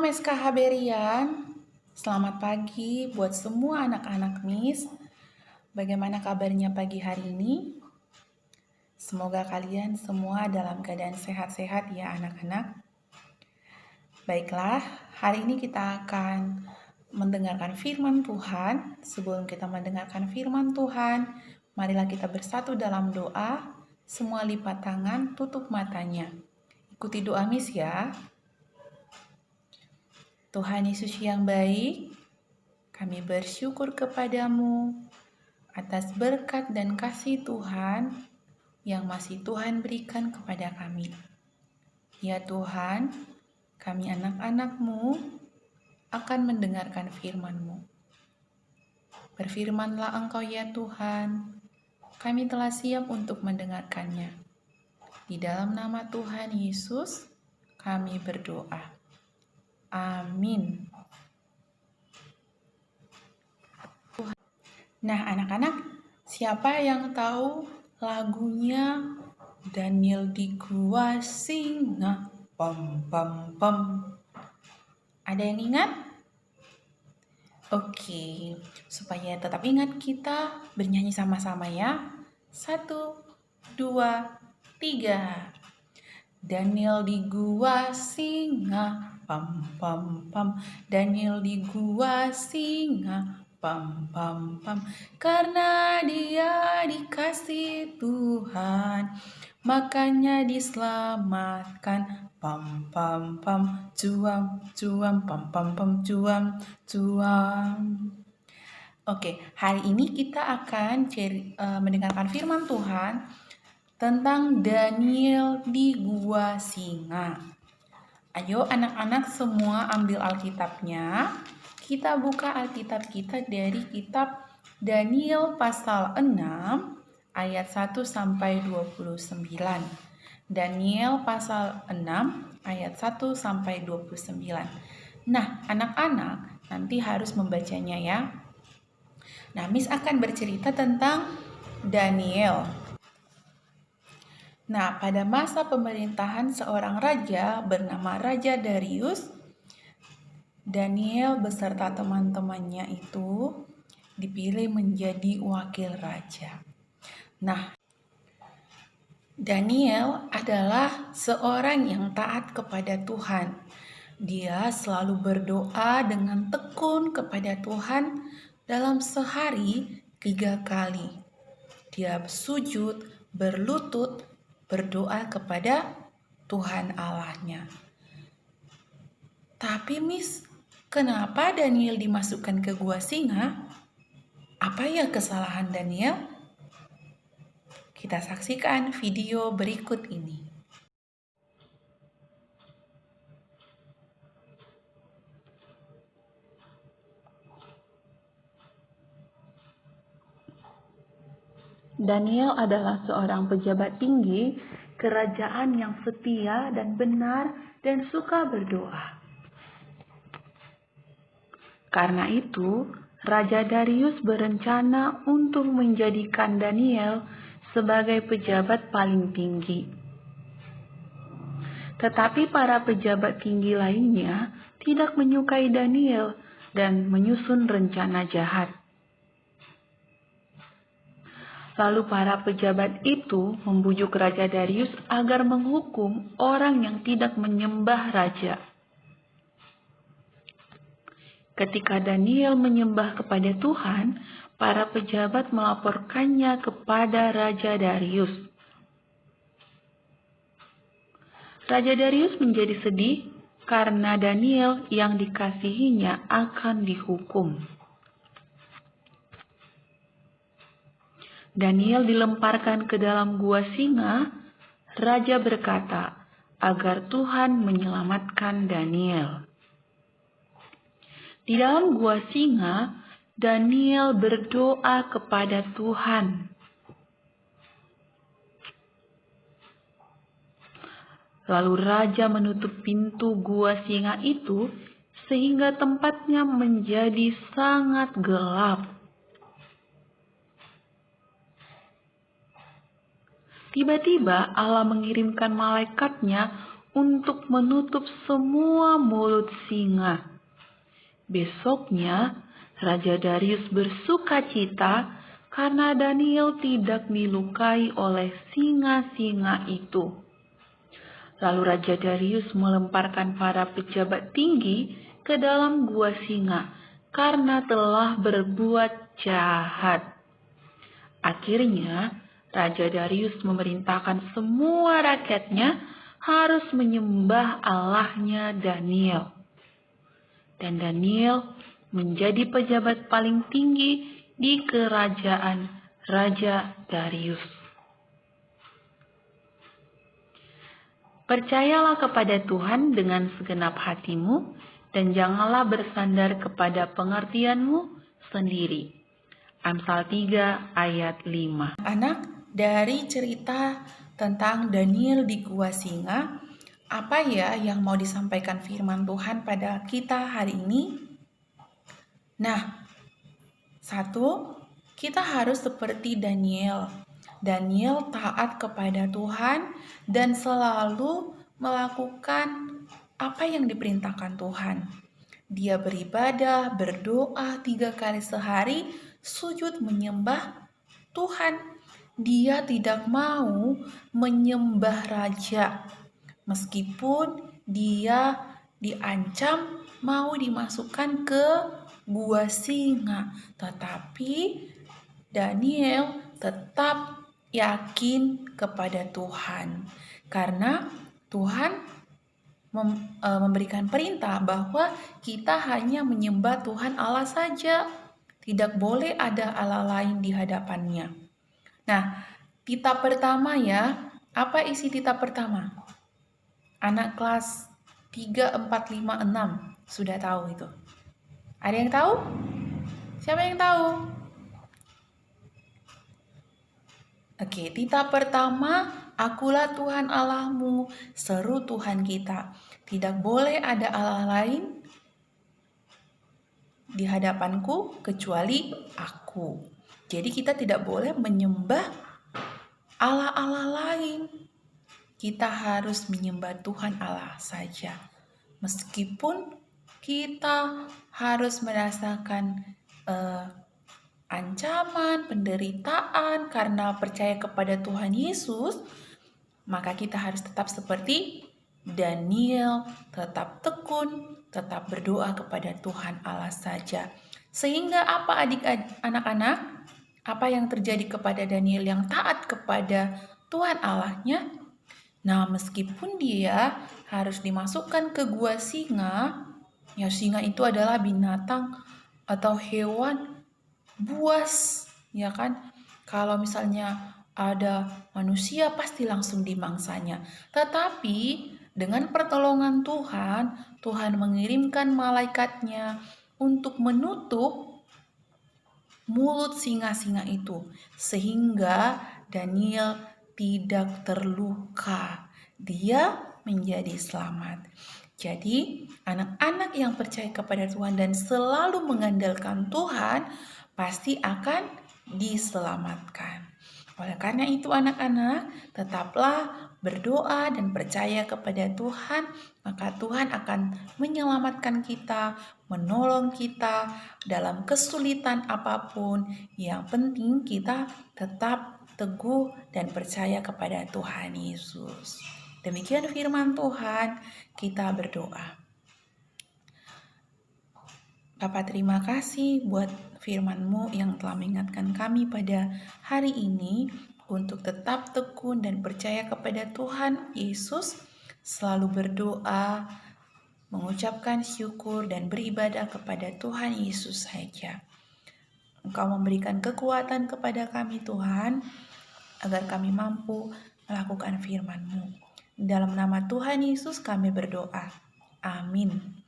MSKH Berian, selamat pagi buat semua anak-anak Miss. Bagaimana kabarnya pagi hari ini? Semoga kalian semua dalam keadaan sehat-sehat ya anak-anak. Baiklah, hari ini kita akan mendengarkan firman Tuhan. Sebelum kita mendengarkan firman Tuhan, marilah kita bersatu dalam doa. Semua lipat tangan, tutup matanya. Ikuti doa Miss ya. Tuhan Yesus yang baik, kami bersyukur kepadamu atas berkat dan kasih Tuhan yang masih Tuhan berikan kepada kami. Ya Tuhan, kami anak-anak-Mu akan mendengarkan firman-Mu. Berfirmanlah Engkau ya Tuhan, kami telah siap untuk mendengarkannya. Di dalam nama Tuhan Yesus, kami berdoa. Amin. Nah, anak-anak, siapa yang tahu lagunya Daniel di Gua Singa? Pam pam pam. Ada yang ingat? Oke, supaya tetap ingat kita bernyanyi sama-sama ya. 1, 2, 3. Daniel di gua singa, pam pam pam. Daniel di gua singa, pam pam pam. Karena dia dikasih Tuhan, makanya diselamatkan. Pam pam pam, cuam cuam, pam pam pam, cuam cuam. Oke, hari ini kita akan mendengarkan firman Tuhan tentang Daniel di Gua Singa. Ayo anak-anak semua ambil Alkitabnya. Kita buka Alkitab kita dari kitab Daniel pasal 6 ayat 1 sampai 29. Daniel pasal 6 ayat 1 sampai 29. Nah, anak-anak nanti harus membacanya ya. Nah, Miss akan bercerita tentang Daniel. Nah, pada masa pemerintahan seorang raja bernama Raja Darius, Daniel beserta teman-temannya itu dipilih menjadi wakil raja. Nah, Daniel adalah seorang yang taat kepada Tuhan. Dia selalu berdoa dengan tekun kepada Tuhan dalam sehari 3 kali. Dia sujud, berlutut, berdoa kepada Tuhan Allahnya. Tapi Miss, kenapa Daniel dimasukkan ke gua singa? Apa ya kesalahan Daniel? Kita saksikan video berikut ini. Daniel adalah seorang pejabat tinggi kerajaan yang setia dan benar dan suka berdoa. Karena itu, Raja Darius berencana untuk menjadikan Daniel sebagai pejabat paling tinggi. Tetapi para pejabat tinggi lainnya tidak menyukai Daniel dan menyusun rencana jahat. Lalu para pejabat itu membujuk Raja Darius agar menghukum orang yang tidak menyembah raja. Ketika Daniel menyembah kepada Tuhan, para pejabat melaporkannya kepada Raja Darius. Raja Darius menjadi sedih karena Daniel yang dikasihinya akan dihukum. Daniel dilemparkan ke dalam gua singa. Raja berkata agar Tuhan menyelamatkan Daniel. Di dalam gua singa, Daniel berdoa kepada Tuhan. Lalu raja menutup pintu gua singa itu sehingga tempatnya menjadi sangat gelap. Tiba-tiba Allah mengirimkan malaikatnya untuk menutup semua mulut singa. Besoknya, Raja Darius bersukacita karena Daniel tidak dilukai oleh singa-singa itu. Lalu Raja Darius melemparkan para pejabat tinggi ke dalam gua singa karena telah berbuat jahat. Akhirnya, Raja Darius memerintahkan semua rakyatnya harus menyembah Allahnya Daniel. Dan Daniel menjadi pejabat paling tinggi di kerajaan Raja Darius. Percayalah kepada Tuhan dengan segenap hatimu dan janganlah bersandar kepada pengertianmu sendiri. Amsal 3 ayat 5. Anak, dari cerita tentang Daniel di gua singa, apa ya yang mau disampaikan firman Tuhan pada kita hari ini? Nah, satu, kita harus seperti Daniel. Daniel taat kepada Tuhan dan selalu melakukan apa yang diperintahkan Tuhan. Dia beribadah, berdoa 3 kali sehari, sujud menyembah Tuhan. Dia tidak mau menyembah raja. Meskipun dia diancam mau dimasukkan ke gua singa, tetapi Daniel tetap yakin kepada Tuhan. Karena Tuhan memberikan perintah bahwa kita hanya menyembah Tuhan Allah saja. Tidak boleh ada Allah lain di hadapannya. Nah, titah pertama ya. Apa isi titah pertama? Anak kelas 3, 4, 5, 6 sudah tahu itu. Ada yang tahu? Siapa yang tahu? Oke, titah pertama, akulah Tuhan Allahmu, seru Tuhan kita. Tidak boleh ada Allah lain di hadapanku kecuali aku. Jadi kita tidak boleh menyembah Allah-Allah lain. Kita harus menyembah Tuhan Allah saja. Meskipun kita harus merasakan ancaman, penderitaan karena percaya kepada Tuhan Yesus, maka kita harus tetap seperti Daniel, tetap tekun, tetap berdoa kepada Tuhan Allah saja. Sehingga apa anak-anak? Apa yang terjadi kepada Daniel yang taat kepada Tuhan Allahnya? Nah, meskipun dia harus dimasukkan ke gua singa, ya singa itu adalah binatang atau hewan buas, ya kan? Kalau misalnya ada manusia pasti langsung dimangsanya. Tetapi dengan pertolongan Tuhan, Tuhan mengirimkan malaikatnya untuk menutup mulut singa-singa itu, sehingga Daniel tidak terluka. Dia menjadi selamat. Jadi, anak-anak yang percaya kepada Tuhan dan selalu mengandalkan Tuhan pasti akan diselamatkan. Oleh karena itu anak-anak, tetaplah berdoa dan percaya kepada Tuhan, maka Tuhan akan menyelamatkan kita, menolong kita dalam kesulitan apapun. Yang penting kita tetap teguh dan percaya kepada Tuhan Yesus. Demikian firman Tuhan, kita berdoa. Bapak, terima kasih buat firman-Mu yang telah mengingatkan kami pada hari ini untuk tetap tekun dan percaya kepada Tuhan Yesus, selalu berdoa, mengucapkan syukur dan beribadah kepada Tuhan Yesus saja. Engkau memberikan kekuatan kepada kami Tuhan, agar kami mampu melakukan firman-Mu. Dalam nama Tuhan Yesus kami berdoa. Amin.